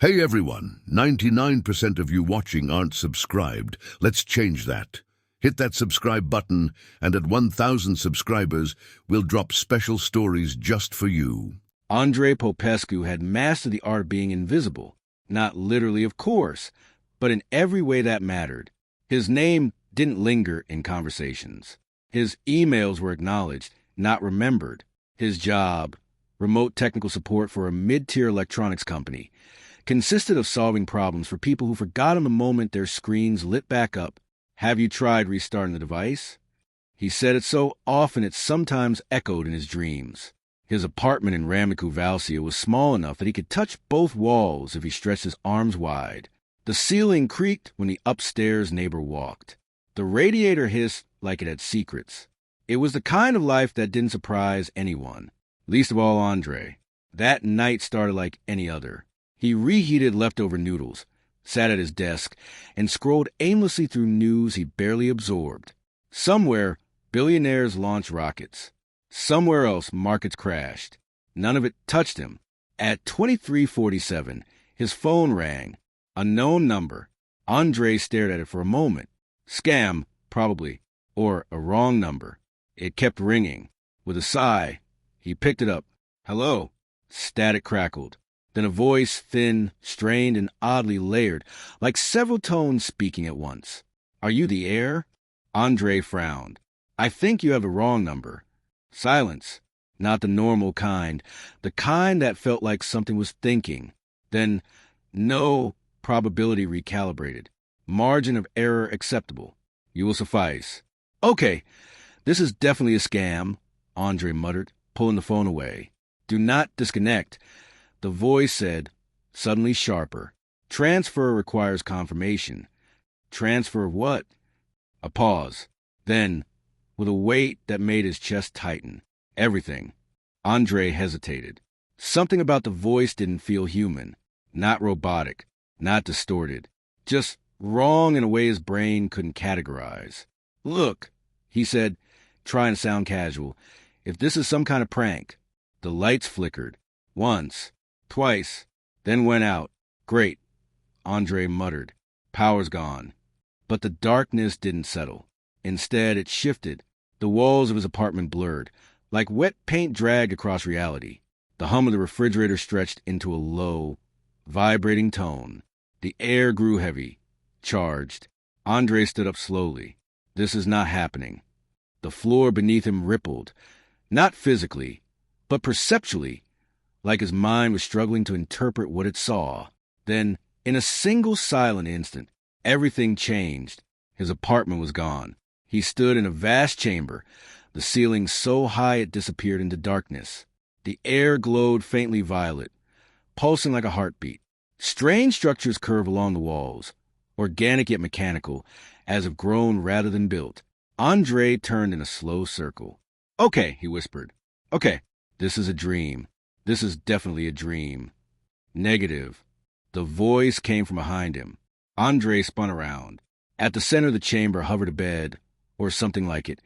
Hey everyone, 99% of you watching aren't subscribed. Let's change that. Hit that subscribe button, and at 1,000 subscribers, we'll drop special stories just for you. Andrei Popescu had mastered the art of being invisible. Not literally, of course, but in every way that mattered. His name didn't linger in conversations. His emails were acknowledged, not remembered. His job, remote technical support for a mid-tier electronics company, consisted of solving problems for people who forgot in the moment their screens lit back up. Have you tried restarting the device? He said it so often it sometimes echoed in his dreams. His apartment in Ramicu Valsia was small enough that he could touch both walls if he stretched his arms wide. The ceiling creaked when the upstairs neighbor walked. The radiator hissed like it had secrets. It was the kind of life that didn't surprise anyone, least of all Andrei. That night started like any other. He reheated leftover noodles, sat at his desk, and scrolled aimlessly through news he barely absorbed. Somewhere, billionaires launched rockets. Somewhere else, markets crashed. None of it touched him. At 23:47, his phone rang. A known number. Andrei stared at it for a moment. Scam, probably, or a wrong number. It kept ringing. With a sigh, he picked it up. Hello? Static crackled. Then a voice, thin, strained, and oddly layered, like several tones speaking at once. Are you the heir? Andrei frowned. I think you have the wrong number. Silence. Not the normal kind. The kind that felt like something was thinking. Then, no, probability recalibrated. Margin of error acceptable. You will suffice. Okay, this is definitely a scam, Andrei muttered, pulling the phone away. Do not disconnect. The voice said, suddenly sharper, transfer requires confirmation. Transfer of what? A pause. Then, with a weight that made his chest tighten. Everything. Andrei hesitated. Something about the voice didn't feel human. Not robotic. Not distorted. Just wrong in a way his brain couldn't categorize. Look, he said, trying to sound casual, if this is some kind of prank. The lights flickered. Once. Twice, then went out. Great, Andrei muttered. Power's gone. But the darkness didn't settle. Instead, it shifted. The walls of his apartment blurred, like wet paint dragged across reality. The hum of the refrigerator stretched into a low, vibrating tone. The air grew heavy, charged. Andrei stood up slowly. This is not happening. The floor beneath him rippled, not physically, but perceptually, like his mind was struggling to interpret what it saw. Then, in a single silent instant, everything changed. His apartment was gone. He stood in a vast chamber, the ceiling so high it disappeared into darkness. The air glowed faintly violet, pulsing like a heartbeat. Strange structures curved along the walls, organic yet mechanical, as if grown rather than built. Andrei turned in a slow circle. Okay, he whispered. Okay, this is a dream. This is definitely a dream. Negative. The voice came from behind him. Andrei spun around. At the center of the chamber hovered a bed, or something like it,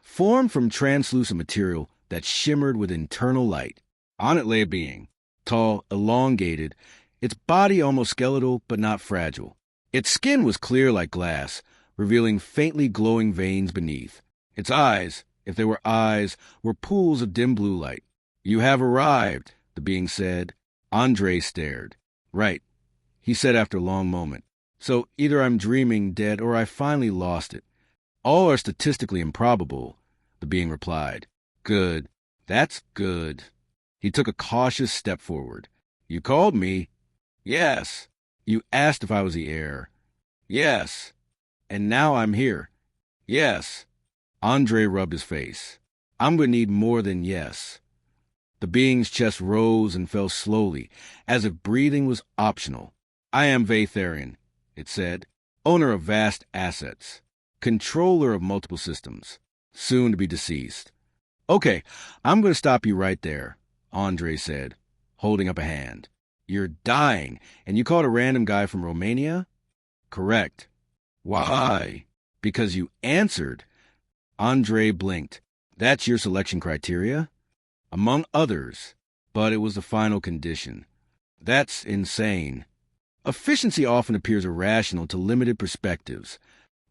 formed from translucent material that shimmered with internal light. On it lay a being, tall, elongated, its body almost skeletal but not fragile. Its skin was clear like glass, revealing faintly glowing veins beneath. Its eyes, if they were eyes, were pools of dim blue light. You have arrived, the being said. Andrei stared. Right, he said after a long moment. So either I'm dreaming dead or I finally lost it. All are statistically improbable, the being replied. Good. That's good. He took a cautious step forward. You called me? Yes. You asked if I was the heir? Yes. And now I'm here? Yes. Andrei rubbed his face. I'm going to need more than yes. The being's chest rose and fell slowly, as if breathing was optional. I am Vaetherian, it said, owner of vast assets, controller of multiple systems, soon to be deceased. Okay, I'm going to stop you right there, Andrei said, holding up a hand. You're dying, and you called a random guy from Romania? Correct. Why? Because you answered. Andrei blinked. That's your selection criteria? Among others, but it was the final condition. That's insane. Efficiency often appears irrational to limited perspectives.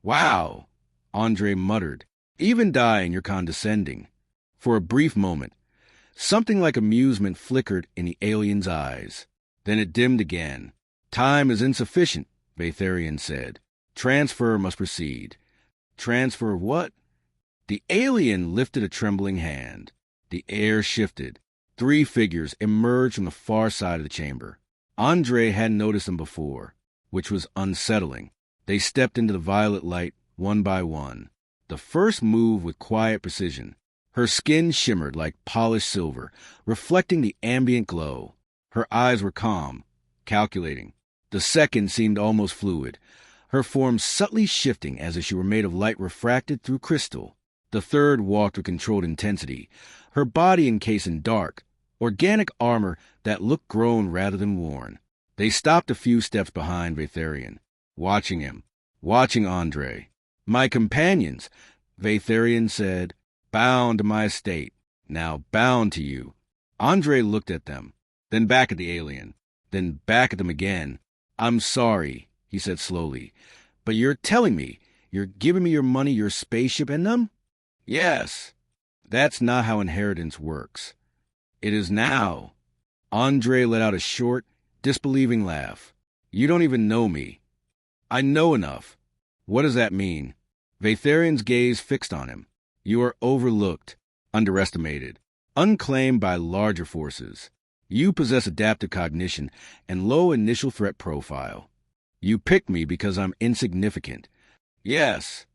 Wow, Andre muttered. Even dying, you're condescending. For a brief moment, something like amusement flickered in the alien's eyes. Then it dimmed again. Time is insufficient, Vatharian said. Transfer must proceed. Transfer of what? The alien lifted a trembling hand. The air shifted. 3 figures emerged from the far side of the chamber. Andre hadn't noticed them before, which was unsettling. They stepped into the violet light one by one. The first moved with quiet precision. Her skin shimmered like polished silver, reflecting the ambient glow. Her eyes were calm, calculating. The second seemed almost fluid, her form subtly shifting as if she were made of light refracted through crystal. The third walked with controlled intensity, her body encased in dark, organic armor that looked grown rather than worn. They stopped a few steps behind Vatharian, watching him, watching Andre. My companions, Vatharian said, bound to my estate, now bound to you. Andre looked at them, then back at the alien, then back at them again. I'm sorry, he said slowly, but you're telling me, you're giving me your money, your spaceship, and them? Yes. That's not how inheritance works. It is now. Andre let out a short, disbelieving laugh. You don't even know me. I know enough. What does that mean? Vatharian's gaze fixed on him. You are overlooked, underestimated, unclaimed by larger forces. You possess adaptive cognition and low initial threat profile. You picked me because I'm insignificant. Yes.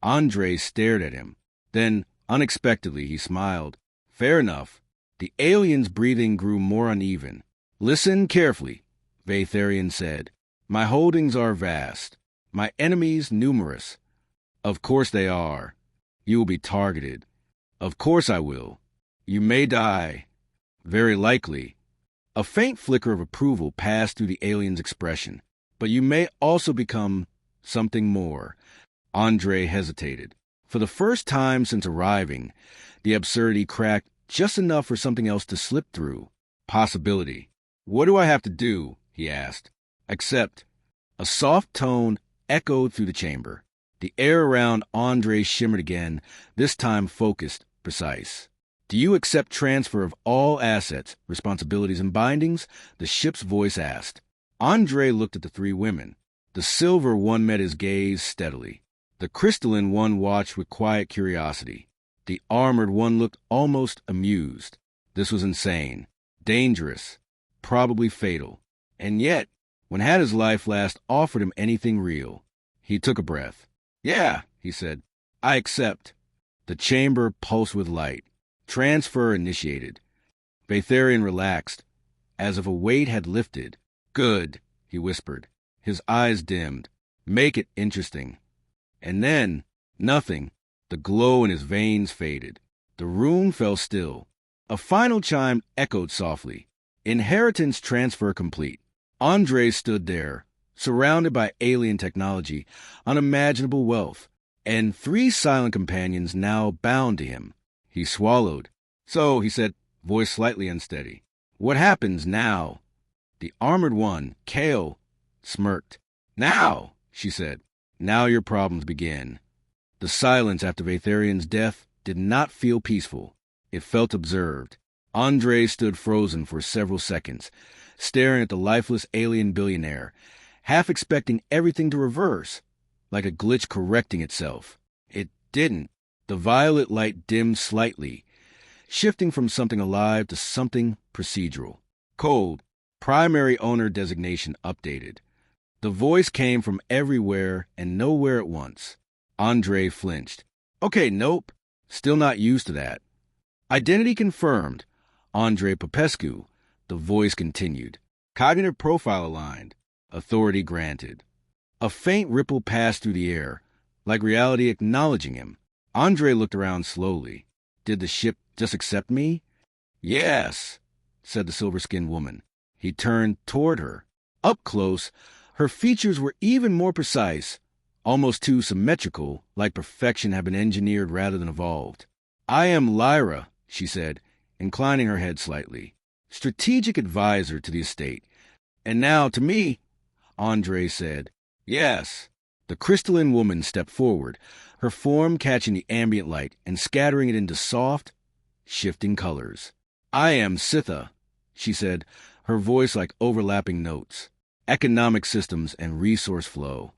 Andre stared at him. Then, unexpectedly, he smiled. Fair enough. The alien's breathing grew more uneven. Listen carefully, Vatharian said. My holdings are vast. My enemies numerous. Of course they are. You will be targeted. Of course I will. You may die. Very likely. A faint flicker of approval passed through the alien's expression. But you may also become something more. Andre hesitated. For the first time since arriving, the absurdity cracked just enough for something else to slip through. Possibility. What do I have to do? He asked. Accept. A soft tone echoed through the chamber. The air around Andre shimmered again, this time focused, precise. Do you accept transfer of all assets, responsibilities, and bindings? The ship's voice asked. Andre looked at the 3 women. The silver one met his gaze steadily. The crystalline one watched with quiet curiosity. The armored one looked almost amused. This was insane, dangerous, probably fatal. And yet, when had his life last offered him anything real? He took a breath. Yeah, he said. I accept. The chamber pulsed with light. Transfer initiated. Vatharian relaxed, as if a weight had lifted. Good, he whispered. His eyes dimmed. Make it interesting. And then, nothing. The glow in his veins faded. The room fell still. A final chime echoed softly. Inheritance transfer complete. Andre stood there, surrounded by alien technology, unimaginable wealth, and 3 silent companions now bound to him. He swallowed. So, he said, voice slightly unsteady. What happens now? The armored one, Kale, smirked. Now, she said. Now your problems begin. The silence after Vatharian's death did not feel peaceful. It felt observed. Andre stood frozen for several seconds, staring at the lifeless alien billionaire, half expecting everything to reverse, like a glitch correcting itself. It didn't. The violet light dimmed slightly, shifting from something alive to something procedural. Cold. Primary owner designation updated. The voice came from everywhere and nowhere at once. Andre flinched. Okay, nope. Still not used to that. Identity confirmed. Andre Popescu. The voice continued. Cognitive profile aligned. Authority granted. A faint ripple passed through the air, like reality acknowledging him. Andre looked around slowly. Did the ship just accept me? Yes, said the silver-skinned woman. He turned toward her. Up close, her features were even more precise, almost too symmetrical, like perfection had been engineered rather than evolved. I am Lyra, she said, inclining her head slightly. Strategic advisor to the estate, And now to me, Andre said. Yes. The crystalline woman stepped forward, her form catching the ambient light and scattering it into soft, shifting colors. I am Sitha, she said, her voice like overlapping notes. Economic systems and resource flow.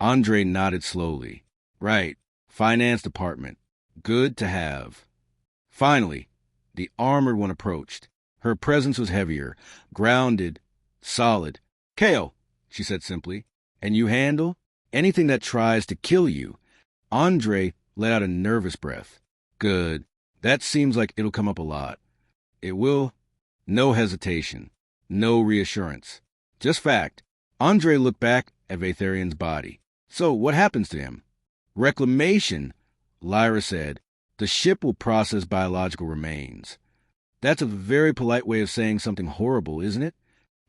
Andre nodded slowly. Right. Finance department. Good to have. Finally, the armored one approached. Her presence was heavier, grounded, solid. Kale, she said simply, and you handle anything that tries to kill you. Andre let out a nervous breath. Good. That seems like it'll come up a lot. It will. No hesitation. No reassurance. Just fact. Andre looked back at Vatharian's body. So what happens to him? Reclamation, Lyra said. The ship will process biological remains. That's a very polite way of saying something horrible, isn't it?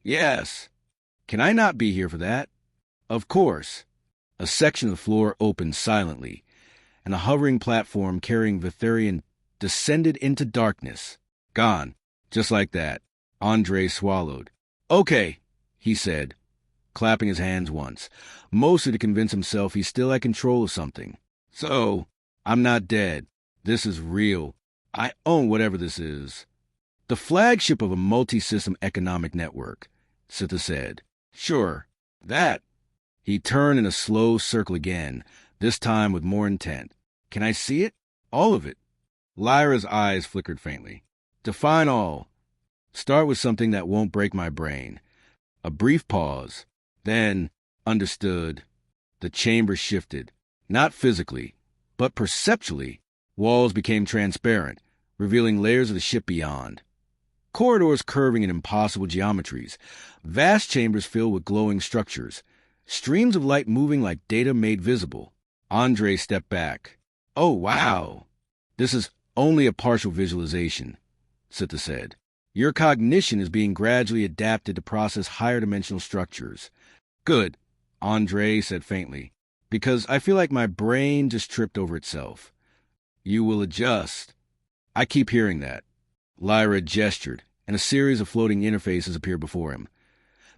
Yes. Can I not be here for that? Of course. A section of the floor opened silently, and a hovering platform carrying Vatharian descended into darkness. Gone. Just like that. Andre swallowed. Okay, he said, clapping his hands once, mostly to convince himself he still had control of something. So, I'm not dead. This is real. I own whatever this is. The flagship of a multi-system economic network, Sitha said. Sure, that. He turned in a slow circle again, this time with more intent. Can I see it? All of it. Lyra's eyes flickered faintly. Define all. Start with something that won't break my brain. A brief pause. Then, understood. The chamber shifted. Not physically, but perceptually. Walls became transparent, revealing layers of the ship beyond. Corridors curving in impossible geometries. Vast chambers filled with glowing structures. Streams of light moving like data made visible. Andre stepped back. Oh, wow. This is only a partial visualization, Sitha said. Your cognition is being gradually adapted to process higher dimensional structures. Good, Andre said faintly, because I feel like my brain just tripped over itself. You will adjust. I keep hearing that. Lyra gestured, and a series of floating interfaces appeared before him.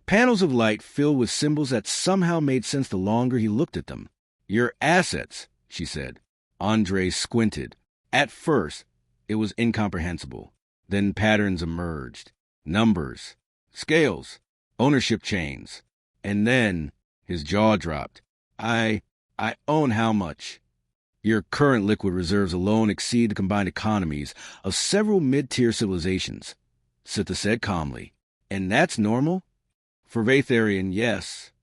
Panels of light filled with symbols that somehow made sense the longer he looked at them. Your assets, she said. Andre squinted. At first, it was incomprehensible. Then patterns emerged. Numbers, scales, ownership chains. And then his jaw dropped. I own how much? Your current liquid reserves alone exceed the combined economies of several mid-tier civilizations, Sitha said calmly. And that's normal? For Vatharian, yes.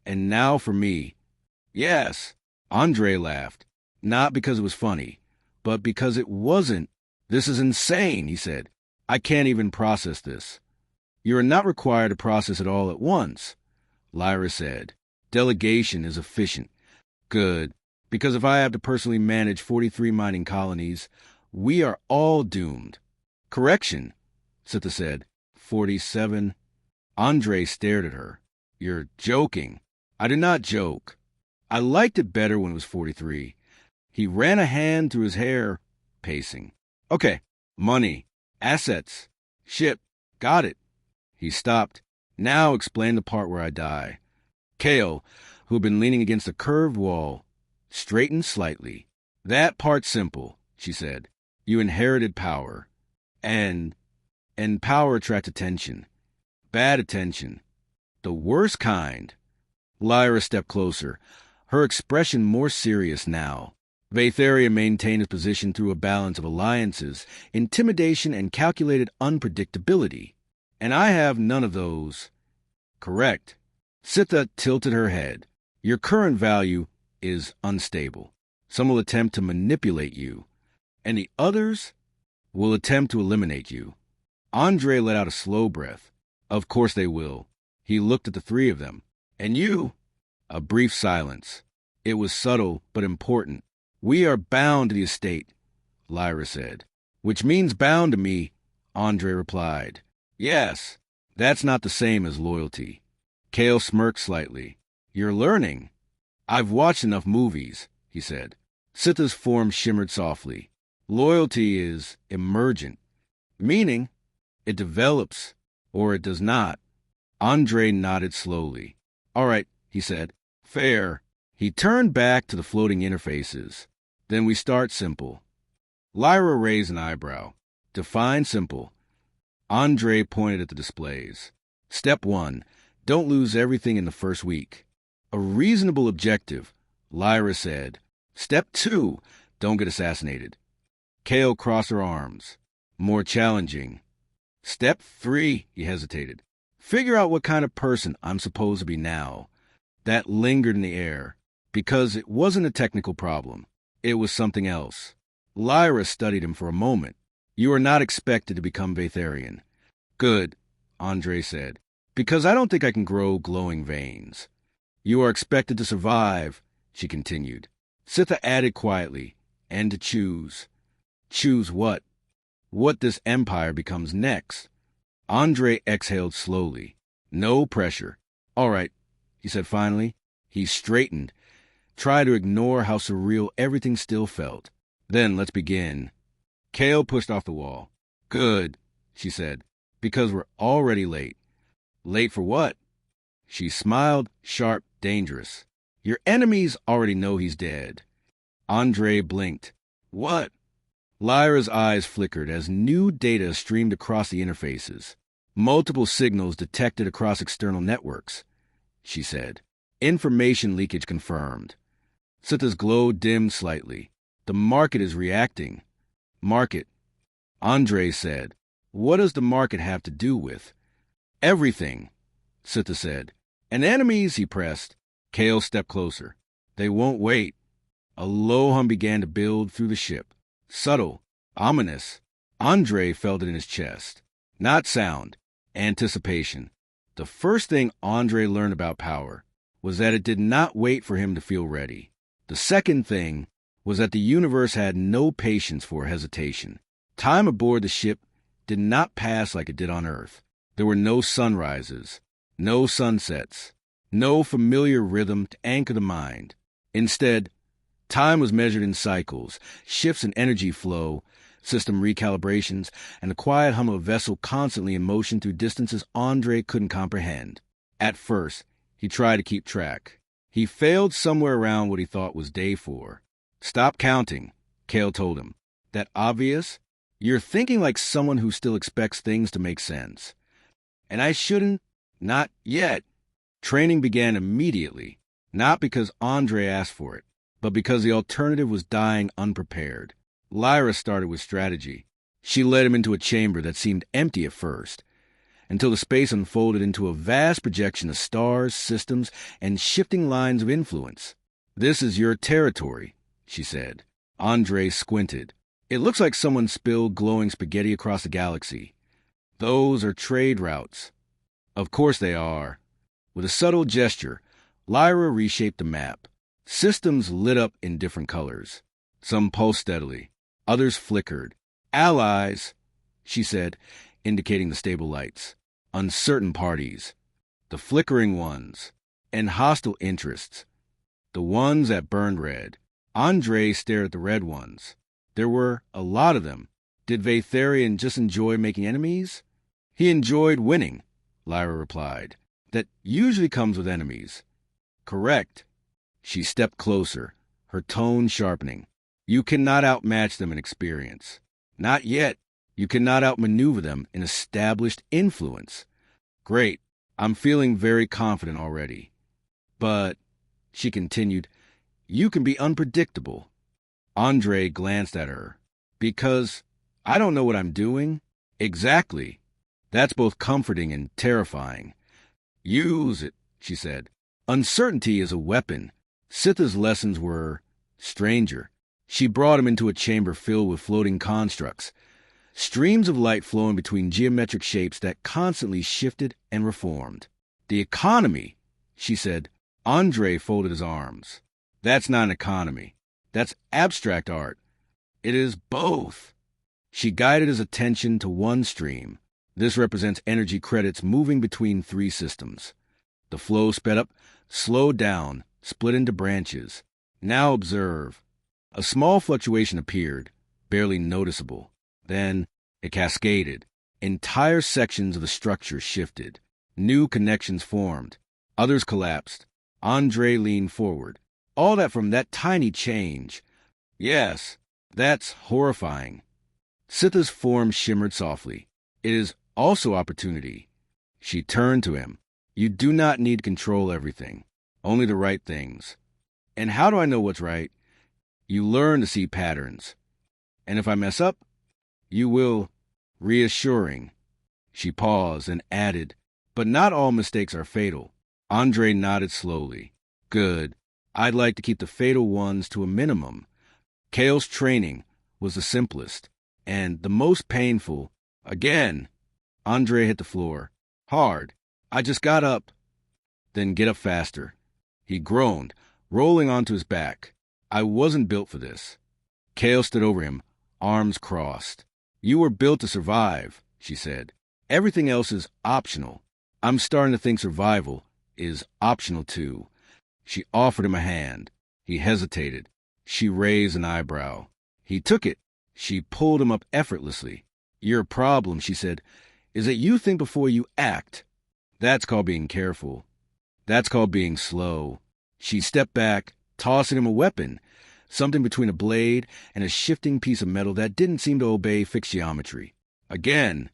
And now for me. Yes. Andre laughed. Not because it was funny, but because it wasn't. This is insane, he said. I can't even process this. You are not required to process it all at once, Lyra said. Delegation is efficient. Good. Because if I have to personally manage 43 mining colonies, we are all doomed. Correction, Sitha said. 47. Andre stared at her. You're joking. I did not joke. I liked it better when it was 43. He ran a hand through his hair, pacing. Okay, money, assets, ship, got it. He stopped. Now explain the part where I die. Kale, who had been leaning against a curved wall, straightened slightly. That part's simple, she said. You inherited power. And power attracts attention. Bad attention. The worst kind. Lyra stepped closer, her expression more serious now. Vatharian maintained his position through a balance of alliances, intimidation, and calculated unpredictability. And I have none of those. Correct. Sitha tilted her head. Your current value is unstable. Some will attempt to manipulate you, and the others will attempt to eliminate you. Andre let out a slow breath. Of course they will. He looked at the three of them. And you? A brief silence. It was subtle, but important. We are bound to the estate, Lyra said. Which means bound to me, Andre replied. Yes, that's not the same as loyalty. Kale smirked slightly. You're learning. I've watched enough movies, he said. Sitha's form shimmered softly. Loyalty is emergent, meaning it develops or it does not. Andre nodded slowly. All right, he said. Fair. He turned back to the floating interfaces. Then we start simple. Lyra raised an eyebrow. Define simple. Andre pointed at the displays. Step 1. Don't lose everything in the first week. A reasonable objective, Lyra said. Step 2. Don't get assassinated. Kale crossed her arms. More challenging. Step 3, he hesitated. Figure out what kind of person I'm supposed to be now. That lingered in the air, because it wasn't a technical problem. It was something else. Lyra studied him for a moment. You are not expected to become Vaetherian. Good, Andre said, because I don't think I can grow glowing veins. You are expected to survive, she continued. Sitha added quietly, and to choose. Choose what? What this empire becomes next. Andre exhaled slowly. No pressure. All right, he said finally. He straightened, tried to ignore how surreal everything still felt. Then let's begin. Kale pushed off the wall. Good, she said, because we're already late. Late for what? She smiled, sharp, dangerous. Your enemies already know he's dead. Andre blinked. What? Lyra's eyes flickered as new data streamed across the interfaces. Multiple signals detected across external networks, she said. Information leakage confirmed. Sitha's glow dimmed slightly. The market is reacting. Market. Andre said. What does the market have to do with? Everything, Sitha said. And enemies, he pressed. Kale stepped closer. They won't wait. A low hum began to build through the ship. Subtle, ominous. Andre felt it in his chest. Not sound, anticipation. The first thing Andre learned about power was that it did not wait for him to feel ready. The second thing was that the universe had no patience for hesitation. Time aboard the ship did not pass like it did on Earth. There were no sunrises, no sunsets, no familiar rhythm to anchor the mind. Instead, time was measured in cycles, shifts in energy flow, system recalibrations, and the quiet hum of a vessel constantly in motion through distances Andre couldn't comprehend. At first, he tried to keep track. He failed somewhere around what he thought was day 4. Stop counting, Kale told him. That obvious? You're thinking like someone who still expects things to make sense. And I shouldn't, not yet. Training began immediately, not because Andre asked for it, but because the alternative was dying unprepared. Lyra started with strategy. She led him into a chamber that seemed empty at first, until the space unfolded into a vast projection of stars, systems, and shifting lines of influence. This is your territory, she said. Andre squinted. It looks like someone spilled glowing spaghetti across the galaxy. Those are trade routes. Of course they are. With a subtle gesture, Lyra reshaped the map. Systems lit up in different colors. Some pulsed steadily. Others flickered. Allies, she said, indicating the stable lights. Uncertain parties. The flickering ones. And hostile interests. The ones that burned red. Andre stared at the red ones. There were a lot of them. Did Vaetherian just enjoy making enemies? He enjoyed winning, Lyra replied. That usually comes with enemies. Correct. She stepped closer, her tone sharpening. You cannot outmatch them in experience. Not yet. You cannot outmaneuver them in established influence. Great. I'm feeling very confident already. But, she continued, you can be unpredictable. Andre glanced at her. Because I don't know what I'm doing? Exactly. That's both comforting and terrifying. Use it, she said. Uncertainty is a weapon. Sitha's lessons were stranger. She brought him into a chamber filled with floating constructs, streams of light flowing between geometric shapes that constantly shifted and reformed. The economy, she said. Andre folded his arms. That's not an economy. That's abstract art. It is both. She guided his attention to one stream. This represents energy credits moving between 3 systems. The flow sped up, slowed down, split into branches. Now observe. A small fluctuation appeared, barely noticeable. Then it cascaded. Entire sections of the structure shifted. New connections formed. Others collapsed. Andre leaned forward. All that from that tiny change. Yes, that's horrifying. Sitha's form shimmered softly. It is also opportunity. She turned to him. You do not need to control everything, only the right things. And how do I know what's right? You learn to see patterns. And if I mess up, you will. Reassuring. She paused and added, but not all mistakes are fatal. Andre nodded slowly. Good. I'd like to keep the fatal ones to a minimum. Kale's training was the simplest and the most painful. Again, Andre hit the floor. Hard. I just got up. Then get up faster. He groaned, rolling onto his back. I wasn't built for this. Kale stood over him, arms crossed. You were built to survive, she said. Everything else is optional. I'm starting to think survival is optional too. She offered him a hand. He hesitated. She raised an eyebrow. He took it. She pulled him up effortlessly. Your problem, she said, is that you think before you act. That's called being careful. That's called being slow. She stepped back, tossing him a weapon, something between a blade and a shifting piece of metal that didn't seem to obey fixed geometry. Again.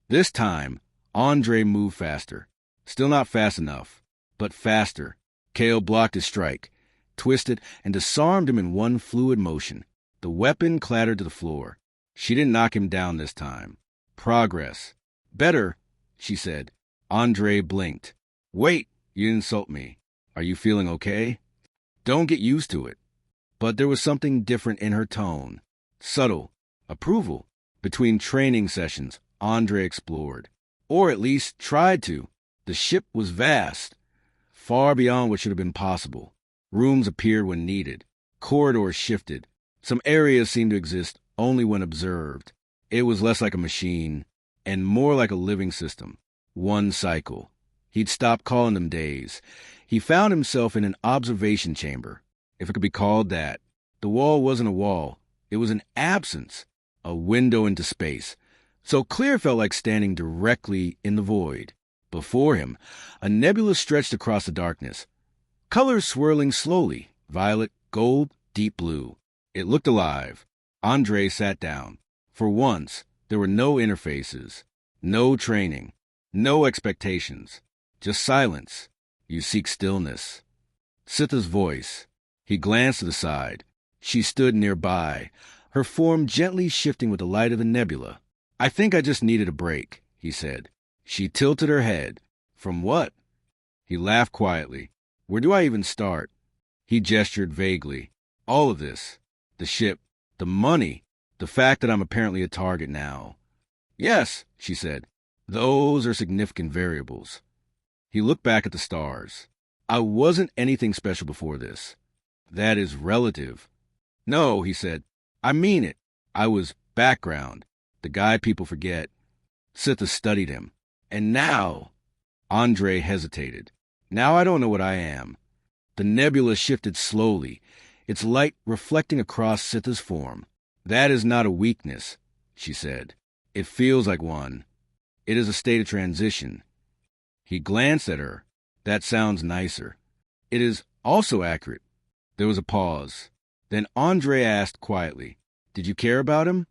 This time, Andre moved faster. Still not fast enough, but faster. Kale blocked his strike, twisted, and disarmed him in one fluid motion. The weapon clattered to the floor. She didn't knock him down this time. Progress. Better, she said. Andre blinked. Wait, you insult me. Are you feeling okay? Don't get used to it. But there was something different in her tone. Subtle. Approval. Between training sessions, Andre explored. Or at least tried to. The ship was vast. Far beyond what should have been possible. Rooms appeared when needed. Corridors shifted. Some areas seemed to exist only when observed. It was less like a machine and more like a living system. One cycle. He'd stopped calling them days. He found himself in an observation chamber, if it could be called that. The wall wasn't a wall. It was an absence, a window into space. So clear it felt like standing directly in the void. Before him, a nebula stretched across the darkness. Colors swirling slowly, violet, gold, deep blue. It looked alive. Andre sat down. For once, there were no interfaces, no training, no expectations, just silence. You seek stillness. Sitha's voice. He glanced to the side. She stood nearby, her form gently shifting with the light of the nebula. I think I just needed a break, he said. She tilted her head. From what? He laughed quietly. Where do I even start? He gestured vaguely. All of this. The ship. The money. The fact that I'm apparently a target now. Yes, she said. Those are significant variables. He looked back at the stars. I wasn't anything special before this. That is relative. No, he said. I mean it. I was background. The guy people forget. Sitha studied him. And now... Andre hesitated. Now I don't know what I am. The nebula shifted slowly, its light reflecting across Sitha's form. That is not a weakness, she said. It feels like one. It is a state of transition. He glanced at her. That sounds nicer. It is also accurate. There was a pause. Then Andre asked quietly, Did you care about him?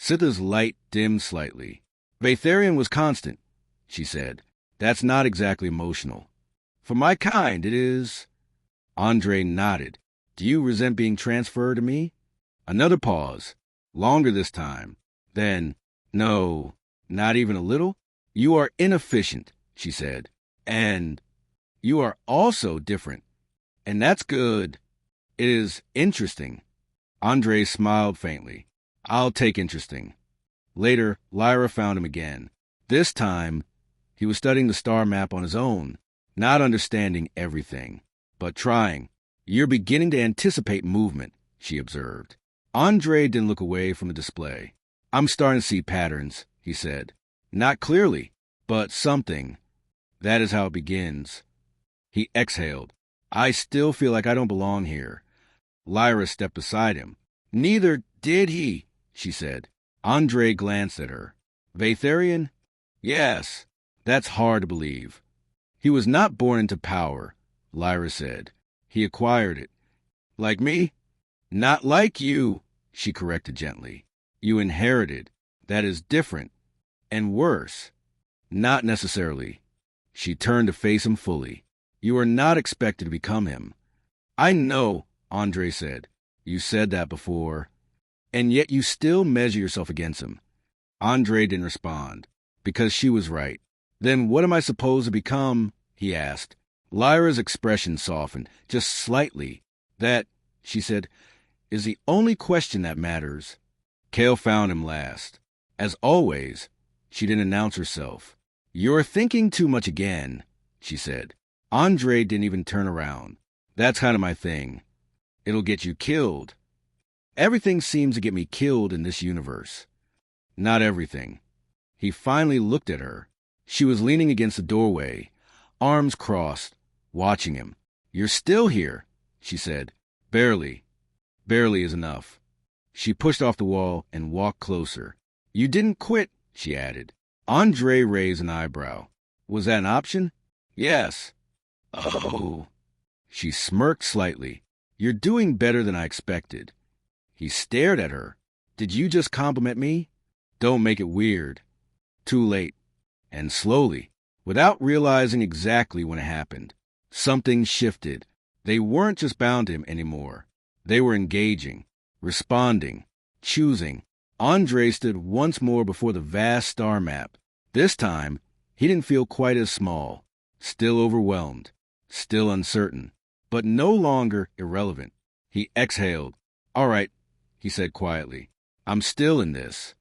Sitha's light dimmed slightly. Vatharian was constant, she said. That's not exactly emotional. For my kind, it is. Andre nodded. Do you resent being transferred to me? Another pause. Longer this time. Then, no, not even a little. You are inefficient, she said. And you are also different. And that's good. It is interesting. Andre smiled faintly. I'll take interesting. Later, Lyra found him again. This time, he was studying the star map on his own, not understanding everything, but trying. You're beginning to anticipate movement, she observed. Andre didn't look away from the display. I'm starting to see patterns, he said. Not clearly, but something. That is how it begins. He exhaled. I still feel like I don't belong here. Lyra stepped beside him. Neither did he, she said. Andre glanced at her. Vatharian? Yes. That's hard to believe. He was not born into power, Lyra said. He acquired it. Like me? Not like you, she corrected gently. You inherited. That is different. And worse. Not necessarily. She turned to face him fully. You are not expected to become him. I know, Andre said. You said that before. And yet you still measure yourself against him. Andre didn't respond, because she was right. Then what am I supposed to become? He asked. Lyra's expression softened, just slightly. That, she said, is the only question that matters. Kale found him last. As always, she didn't announce herself. You're thinking too much again, she said. Andre didn't even turn around. That's kind of my thing. It'll get you killed. Everything seems to get me killed in this universe. Not everything. He finally looked at her. She was leaning against the doorway, arms crossed, watching him. You're still here, she said. Barely. Barely is enough. She pushed off the wall and walked closer. You didn't quit, she added. Andre raised an eyebrow. Was that an option? Yes. Oh. She smirked slightly. You're doing better than I expected. He stared at her. Did you just compliment me? Don't make it weird. Too late. And slowly, without realizing exactly when it happened, something shifted. They weren't just bound to him anymore. They were engaging, responding, choosing. Andre stood once more before the vast star map. This time, he didn't feel quite as small, still overwhelmed, still uncertain, but no longer irrelevant. He exhaled. All right, he said quietly. I'm still in this.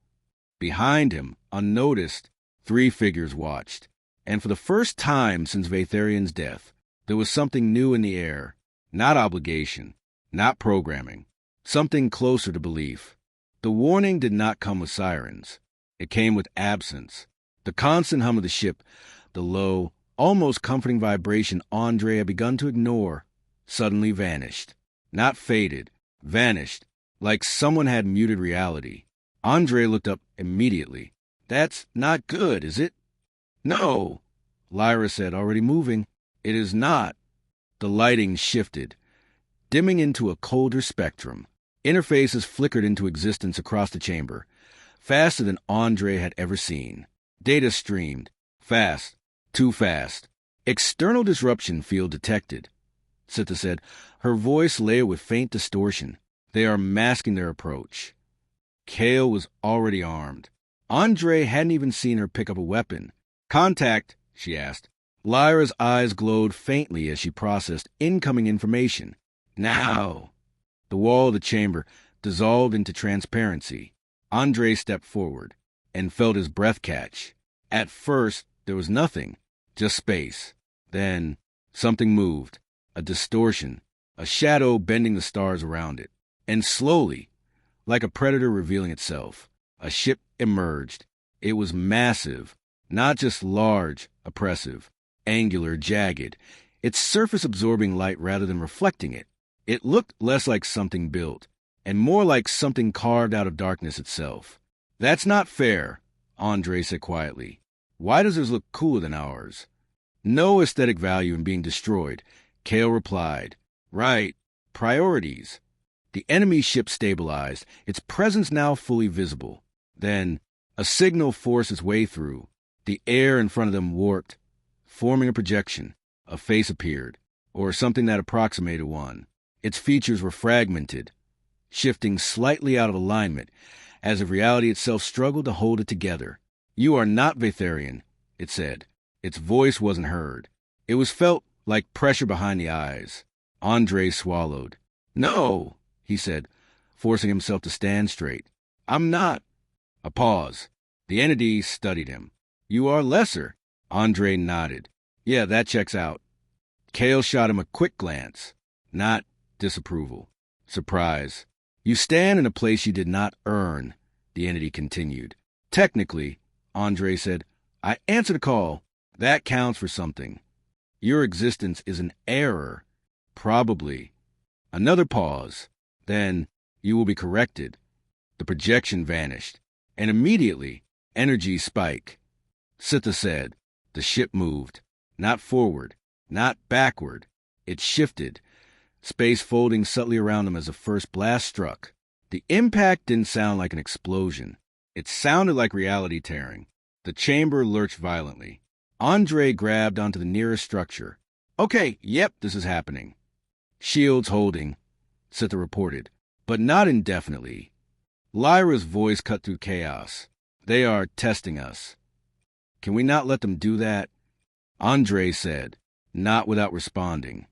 Behind him, unnoticed, 3 figures watched. And for the first time since Vaetherian's death, there was something new in the air. Not obligation, not programming. Something closer to belief. The warning did not come with sirens. It came with absence. The constant hum of the ship, the low, almost comforting vibration Andre had begun to ignore, suddenly vanished. Not faded, vanished, like someone had muted reality. Andre looked up immediately. That's not good, is it? No, Lyra said, already moving. It is not. The lighting shifted, dimming into a colder spectrum. Interfaces flickered into existence across the chamber, faster than Andre had ever seen. Data streamed. Fast. Too fast. External disruption field detected, Sita said, her voice layered with faint distortion. They are masking their approach. Kale was already armed. Andre hadn't even seen her pick up a weapon. Contact, she asked. Lyra's eyes glowed faintly as she processed incoming information. Now! The wall of the chamber dissolved into transparency. Andre stepped forward and felt his breath catch. At first, there was nothing, just space. Then, something moved. A distortion, a shadow bending the stars around it. And slowly, like a predator revealing itself, a ship emerged. It was massive, not just large, oppressive, angular, jagged, its surface absorbing light rather than reflecting it. It looked less like something built, and more like something carved out of darkness itself. That's not fair, Andre said quietly. Why does yours look cooler than ours? No aesthetic value in being destroyed, Kale replied. Right, priorities. The enemy ship stabilized, its presence now fully visible. Then, a signal forced its way through. The air in front of them warped, forming a projection. A face appeared, or something that approximated one. Its features were fragmented, shifting slightly out of alignment, as if reality itself struggled to hold it together. You are not Vaetherian, it said. Its voice wasn't heard. It was felt like pressure behind the eyes. Andre swallowed. No, he said, forcing himself to stand straight. I'm not. A pause. The entity studied him. You are lesser. Andre nodded. Yeah, that checks out. Kale shot him a quick glance. Not disapproval. Surprise. You stand in a place you did not earn, the entity continued. Technically, Andre said, I answered a call. That counts for something. Your existence is an error. Probably. Another pause. Then, you will be corrected. The projection vanished. And immediately, energy spike. Sita said, The ship moved. Not forward, not backward. It shifted, space folding subtly around them as the first blast struck. The impact didn't sound like an explosion. It sounded like reality tearing. The chamber lurched violently. Andre grabbed onto the nearest structure. Okay, yep, this is happening. Shields holding, Sitha reported, but not indefinitely. Lyra's voice cut through chaos. They are testing us. Can we not let them do that? Andre said, not without responding.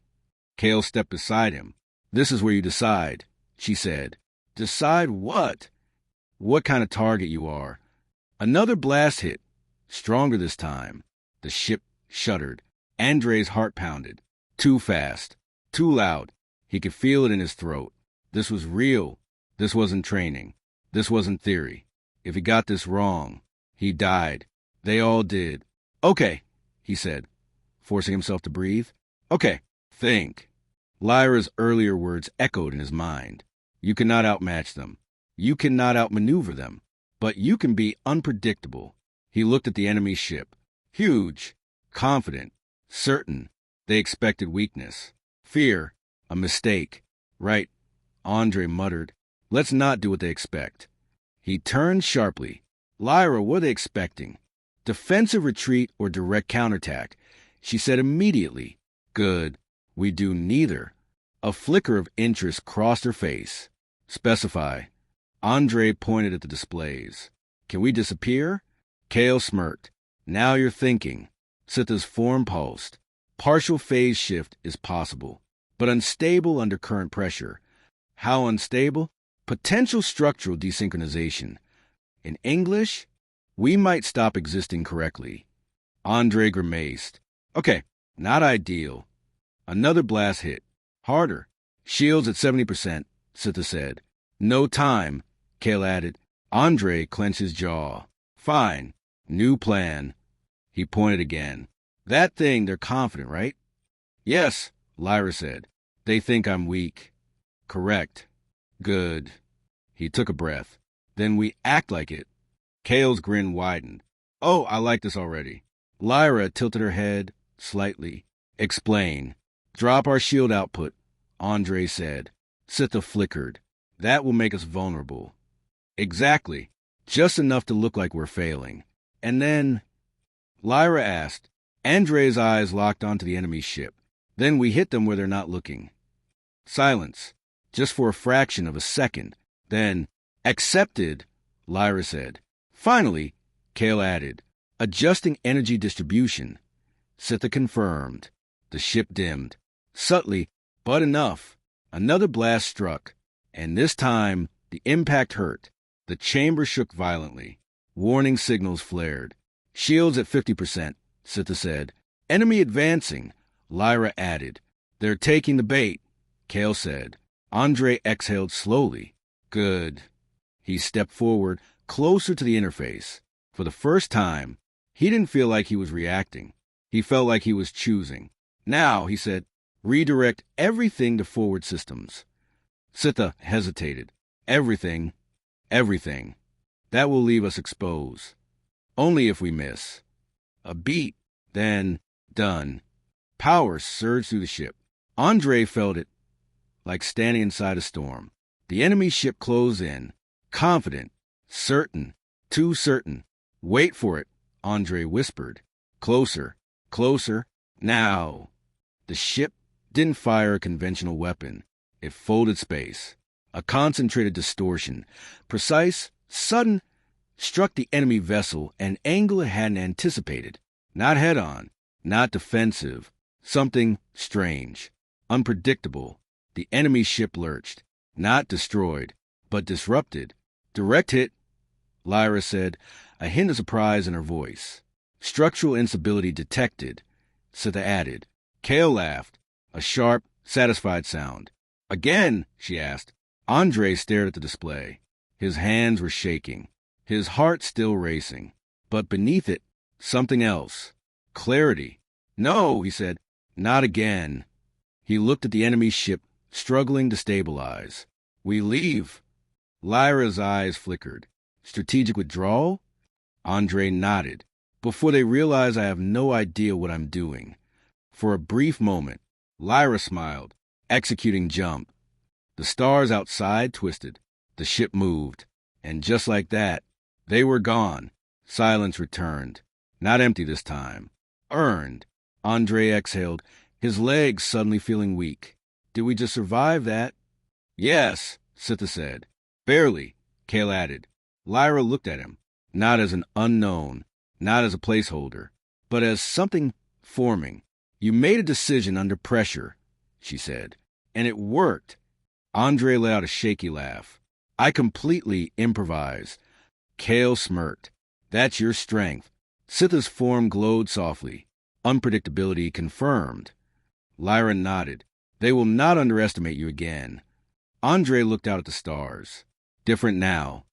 Kale stepped beside him. This is where you decide, she said. Decide what? What kind of target you are. Another blast hit, stronger this time. The ship shuddered. Andre's heart pounded. Too fast. Too loud. He could feel it in his throat. This was real. This wasn't training. This wasn't theory. If he got this wrong, he died. They all did. Okay, he said, forcing himself to breathe. Okay, think. Lyra's earlier words echoed in his mind. You cannot outmatch them. You cannot outmaneuver them. But you can be unpredictable. He looked at the enemy ship. Huge, confident, certain. They expected weakness. Fear, a mistake. Right, Andre muttered. Let's not do what they expect. He turned sharply. Lyra, what are they expecting? Defensive retreat or direct counterattack? She said immediately. Good. We do neither. A flicker of interest crossed her face. Specify. Andre pointed at the displays. Can we disappear? Kale smirked. Now you're thinking. Sitha's form pulsed. Partial phase shift is possible, but unstable under current pressure. How unstable? Potential structural desynchronization. In English, we might stop existing correctly. Andre grimaced. Okay, not ideal. Another blast hit. Harder. Shields at 70%, Sitha said. No time, Kale added. Andre clenched his jaw. Fine. New plan. He pointed again. That thing, they're confident, right? Yes, Lyra said. They think I'm weak. Correct. Good. He took a breath. Then we act like it. Kale's grin widened. Oh, I like this already. Lyra tilted her head slightly. Explain. Drop our shield output, Andre said. Sitha flickered. That will make us vulnerable. Exactly. Just enough to look like we're failing. And then, Lyra asked. Andre's eyes locked onto the enemy's ship. Then we hit them where they're not looking. Silence. Just for a fraction of a second. Then, accepted, Lyra said. Finally, Kale added. Adjusting energy distribution. Sitha confirmed. The ship dimmed. Subtly, but enough. Another blast struck. And this time, the impact hurt. The chamber shook violently. Warning signals flared. Shields at 50%, Sitha said. Enemy advancing, Lyra added. They're taking the bait, Kale said. Andre exhaled slowly. Good. He stepped forward, closer to the interface. For the first time, he didn't feel like he was reacting. He felt like he was choosing. Now, he said, redirect everything to forward systems. Sitha hesitated. Everything. Everything. That will leave us exposed. Only if we miss. A beat, then done. Power surged through the ship. Andre felt it, like standing inside a storm. The enemy ship closed in, confident, certain, too certain. Wait for it, Andre whispered. Closer, closer, now. The ship didn't fire a conventional weapon. It folded space. A concentrated distortion, precise, sudden, struck the enemy vessel an angle it hadn't anticipated. Not head-on, not defensive. Something strange, unpredictable. The enemy ship lurched, not destroyed, but disrupted. Direct hit, Lyra said, a hint of surprise in her voice. Structural instability detected, Sitha added. Kale laughed, a sharp, satisfied sound. Again, she asked. Andre stared at the display. His hands were shaking, his heart still racing. But beneath it, something else. Clarity. No, he said. Not again. He looked at the enemy's ship, struggling to stabilize. We leave. Lyra's eyes flickered. Strategic withdrawal? Andre nodded. before they realize I have no idea what I'm doing. For a brief moment, Lyra smiled, executing jump. The stars outside twisted. The ship moved. And just like that, they were gone. Silence returned. Not empty this time. Earned. Andre exhaled, his legs suddenly feeling weak. Did we just survive that? Yes, Sitha said. Barely, Kale added. Lyra looked at him, not as an unknown, not as a placeholder, but as something forming. You made a decision under pressure, she said, and it worked. Andre let out a shaky laugh. I completely improvise. Kale smirked. That's your strength. Sitha's form glowed softly. Unpredictability confirmed. Lyra nodded. They will not underestimate you again. Andre looked out at the stars. Different now.